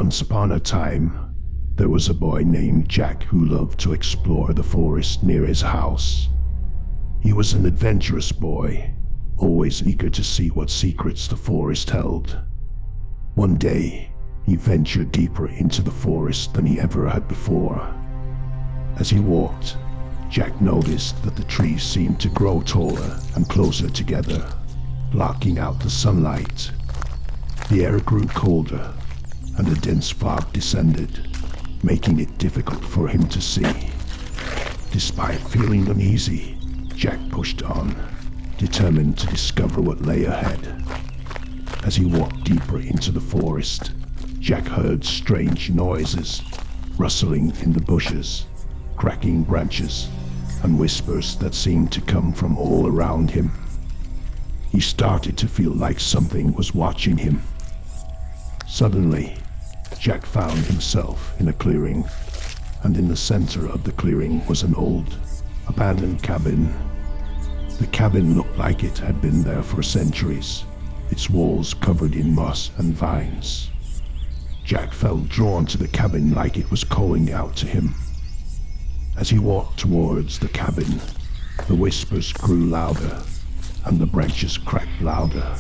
Once upon a time, there was a boy named Jack who loved to explore the forest near his house. He was an adventurous boy, always eager to see what secrets the forest held. One day, he ventured deeper into the forest than he ever had before. As he walked, Jack noticed that the trees seemed to grow taller and closer together, blocking out the sunlight. The air grew colder, and a dense fog descended, making it difficult for him to see. Despite feeling uneasy, Jack pushed on, determined to discover what lay ahead. As he walked deeper into the forest, Jack heard strange noises, rustling in the bushes, cracking branches, and whispers that seemed to come from all around him. He started to feel like something was watching him. Suddenly, Jack found himself in a clearing, and in the center of the clearing was an old, abandoned cabin. The cabin looked like it had been there for centuries, its walls covered in moss and vines. Jack felt drawn to the cabin like it was calling out to him. As he walked towards the cabin, the whispers grew louder, and the branches cracked louder.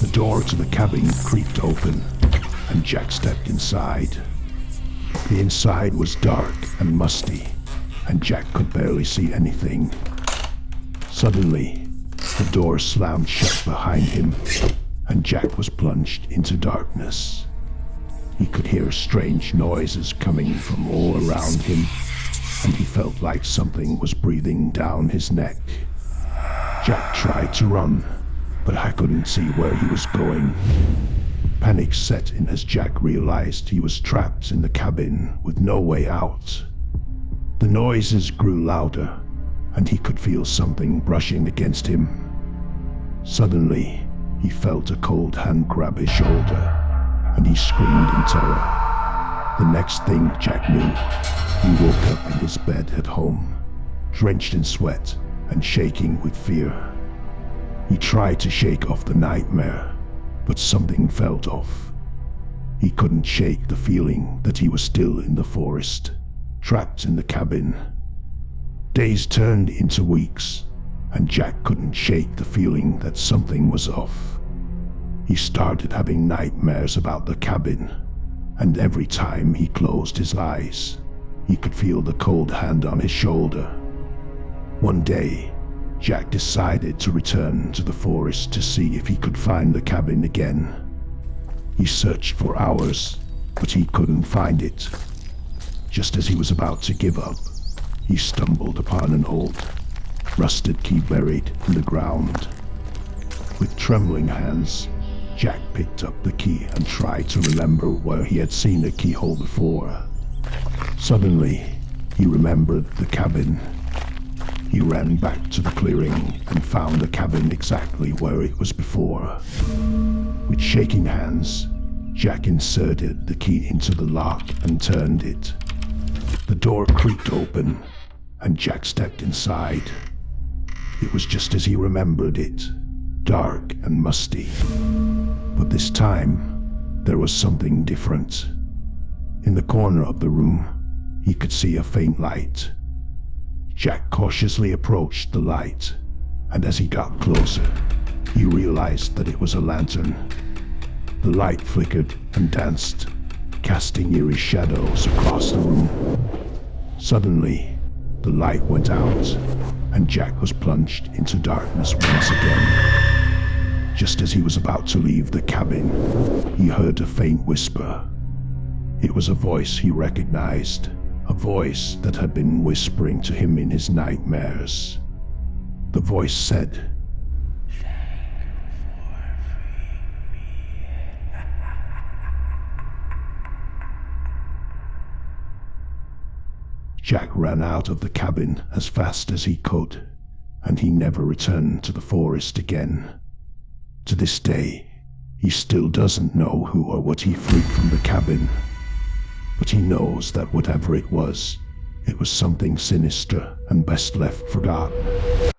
The door to the cabin creaked open, and Jack stepped inside. The inside was dark and musty, and Jack could barely see anything. Suddenly, the door slammed shut behind him, and Jack was plunged into darkness. He could hear strange noises coming from all around him, and he felt like something was breathing down his neck. Jack tried to run, but I couldn't see where he was going. Panic set in as Jack realized he was trapped in the cabin with no way out. The noises grew louder, and he could feel something brushing against him. Suddenly, he felt a cold hand grab his shoulder, and he screamed in terror. The next thing Jack knew, he woke up in his bed at home, drenched in sweat and shaking with fear. He tried to shake off the nightmare, but something felt off. He couldn't shake the feeling that he was still in the forest, trapped in the cabin. Days turned into weeks, and Jack couldn't shake the feeling that something was off. He started having nightmares about the cabin, and every time he closed his eyes, he could feel the cold hand on his shoulder. One day, Jack decided to return to the forest to see if he could find the cabin again. He searched for hours, but he couldn't find it. Just as he was about to give up, he stumbled upon an old, rusted key buried in the ground. With trembling hands, Jack picked up the key and tried to remember where he had seen the keyhole before. Suddenly, he remembered the cabin. He ran back to the clearing and found the cabin exactly where it was before. With shaking hands, Jack inserted the key into the lock and turned it. The door creaked open, and Jack stepped inside. It was just as he remembered it, dark and musty. But this time, there was something different. In the corner of the room, he could see a faint light. Jack cautiously approached the light, and as he got closer, he realized that it was a lantern. The light flickered and danced, casting eerie shadows across the room. Suddenly, the light went out, and Jack was plunged into darkness once again. Just as he was about to leave the cabin, he heard a faint whisper. It was a voice he recognized, a voice that had been whispering to him in his nightmares. The voice said, Jack ran out of the cabin as fast as he could, and he never returned to the forest again. To this day, he still doesn't know who or what he freed from the cabin, but he knows that whatever it was something sinister and best left forgotten.